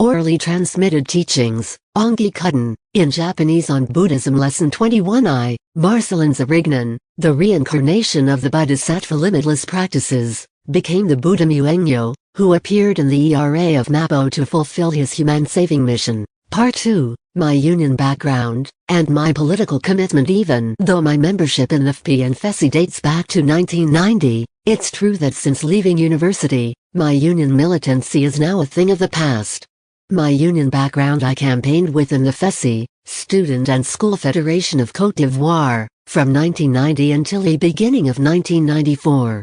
Orally transmitted teachings, Ongi Kuden, in Japanese on Buddhism Lesson 21I, Marcellin Zirignon, the reincarnation of the Bodhisattva Limitless-Practices, became the Buddha Muengyo, who appeared in the ERA of Mabo to fulfill his human-saving mission. Part 2, My Union Background, and My Political Commitment. Even though my membership in the FP and FESI dates back to 1990, it's true that since leaving university, my union militancy is now a thing of the past. My union background: I campaigned within the FESI, Student and School Federation of Côte d'Ivoire, from 1990 until the beginning of 1994.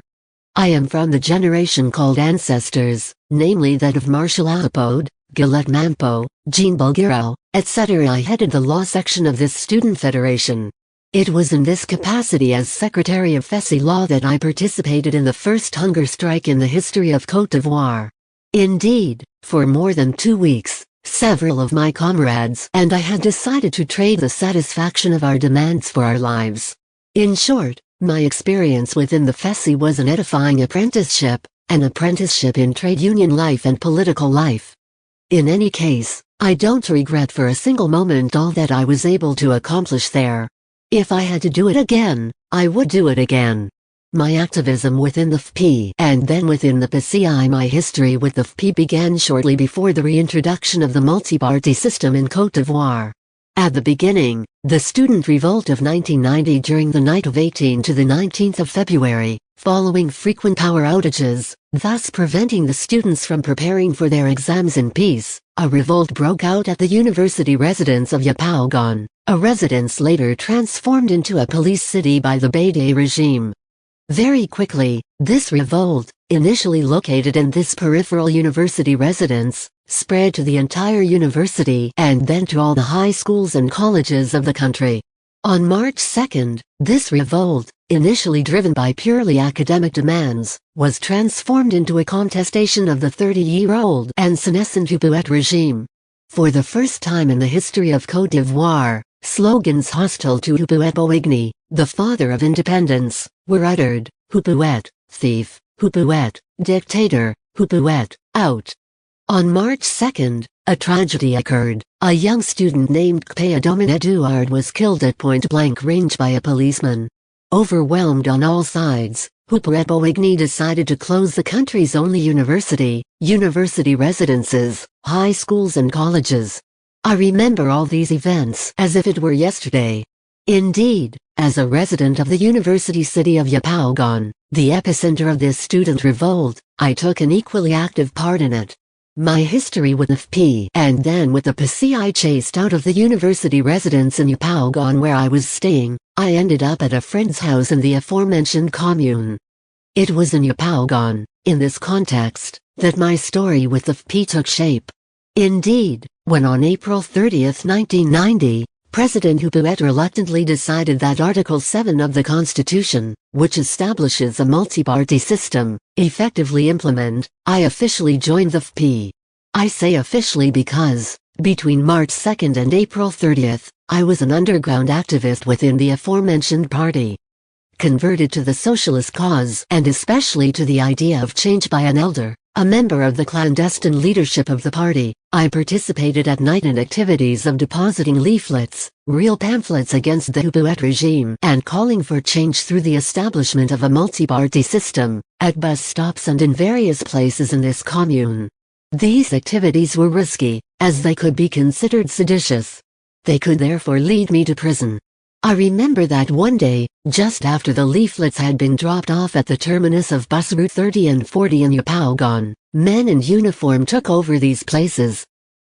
I am from the generation called ancestors, namely that of Marshal Apode, Galette Mampo, Jean Bulgaro, etc. I headed the law section of this student federation. It was in this capacity as Secretary of FESI Law that I participated in the first hunger strike in the history of Côte d'Ivoire. Indeed, for more than 2 weeks, several of my comrades and I had decided to trade the satisfaction of our demands for our lives. In short, my experience within the FESI was an edifying apprenticeship, an apprenticeship in trade union life and political life. In any case, I don't regret for a single moment all that I was able to accomplish there. If I had to do it again, I would do it again. My activism within the FP and then within the PCI. My history with the FP began shortly before the reintroduction of the multi-party system in Côte d'Ivoire. At the beginning, the student revolt of 1990 during the night of 18 to the 19th of February, following frequent power outages, thus preventing the students from preparing for their exams in peace, a revolt broke out at the university residence of Yopougon, a residence later transformed into a police city by the Bede regime. Very quickly, this revolt, initially located in this peripheral university residence, spread to the entire university and then to all the high schools and colleges of the country. On March 2, this revolt, initially driven by purely academic demands, was transformed into a contestation of the 30-year-old and senescent Houphouët regime. For the first time in the history of Côte d'Ivoire, slogans hostile to Houphouët Boigny, the father of independence, were uttered: Houphouët, thief; Houphouët, dictator; Houphouët, out. On March 2, a tragedy occurred. A young student named Kehi-Gbahi Edouard was killed at point-blank range by a policeman. Overwhelmed on all sides, Houphouët Boigny decided to close the country's only university, university residences, high schools and colleges. I remember all these events as if it were yesterday. Indeed, as a resident of the university city of Yopougon, the epicenter of this student revolt, I took an equally active part in it. My history with the FP and then with the PCI chased out of the university residence in Yopougon where I was staying. I ended up at a friend's house in the aforementioned commune. It was in Yopougon, in this context, that my story with the FP took shape. Indeed, when on April 30, 1990, President Houphouët reluctantly decided that Article 7 of the Constitution, which establishes a multi-party system, effectively implement, I officially joined the FP. I say officially because, between March 2 and April 30, I was an underground activist within the aforementioned party. Converted to the socialist cause and especially to the idea of change by an elder, a member of the clandestine leadership of the party, I participated at night in activities of depositing leaflets, real pamphlets against the Houphouët regime and calling for change through the establishment of a multi-party system, at bus stops and in various places in this commune. These activities were risky, as they could be considered seditious. They could therefore lead me to prison. I remember that one day, just after the leaflets had been dropped off at the terminus of bus route 30 and 40 in Yopougon, men in uniform took over these places.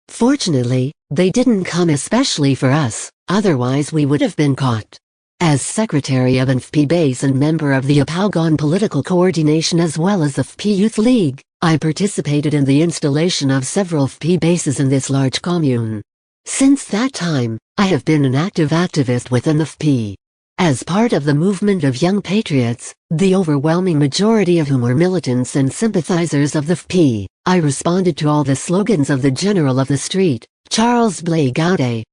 Fortunately, they didn't come especially for us, otherwise we would have been caught. As secretary of an FP base and member of the Yopougon Political Coordination as well as the FP Youth League, I participated in the installation of several FP bases in this large commune. Since that time, I have been an active activist within the FP. As part of the movement of young patriots, the overwhelming majority of whom were militants and sympathizers of the FP, I responded to all the slogans of the General of the Street, Charles Blé Gaudet.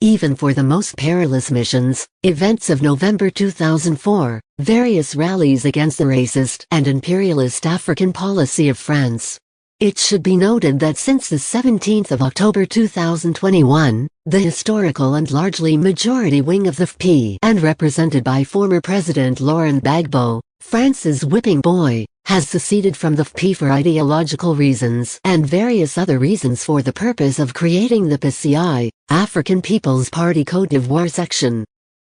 Even for the most perilous missions, events of November 2004, various rallies against the racist and imperialist African policy of France, It should be noted that since the 17th of October 2021, the historical and largely majority wing of the FP and represented by former President Laurent Gbagbo, France's whipping boy, has seceded from the FP for ideological reasons and various other reasons for the purpose of creating the PCI, African People's Party Côte d'Ivoire section.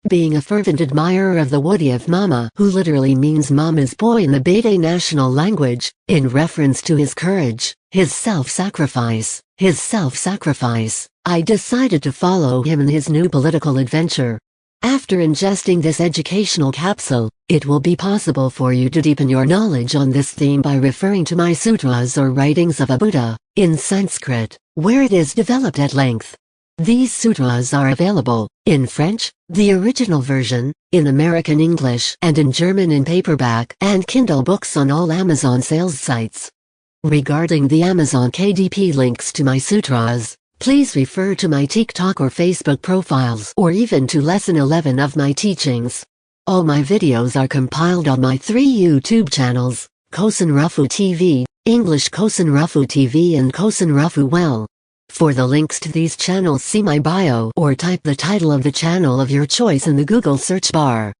Being a fervent admirer of the Woody of Mama, who literally means Mama's boy in the Bede national language, in reference to his courage, his self-sacrifice, I decided to follow him in his new political adventure. After ingesting this educational capsule, it will be possible for you to deepen your knowledge on this theme by referring to my sutras or writings of a Buddha, in Sanskrit, where it is developed at length. These sutras are available, in French, the original version, in American English and in German in paperback and Kindle books on all Amazon sales sites. Regarding the Amazon KDP links to my sutras, please refer to my TikTok or Facebook profiles or even to Lesson 11 of my teachings. All my videos are compiled on my 3 YouTube channels, Kosen Rufu TV, English Kosen Rufu TV and Kosen Rufu Well. For the links to these channels, see my bio or type the title of the channel of your choice in the Google search bar.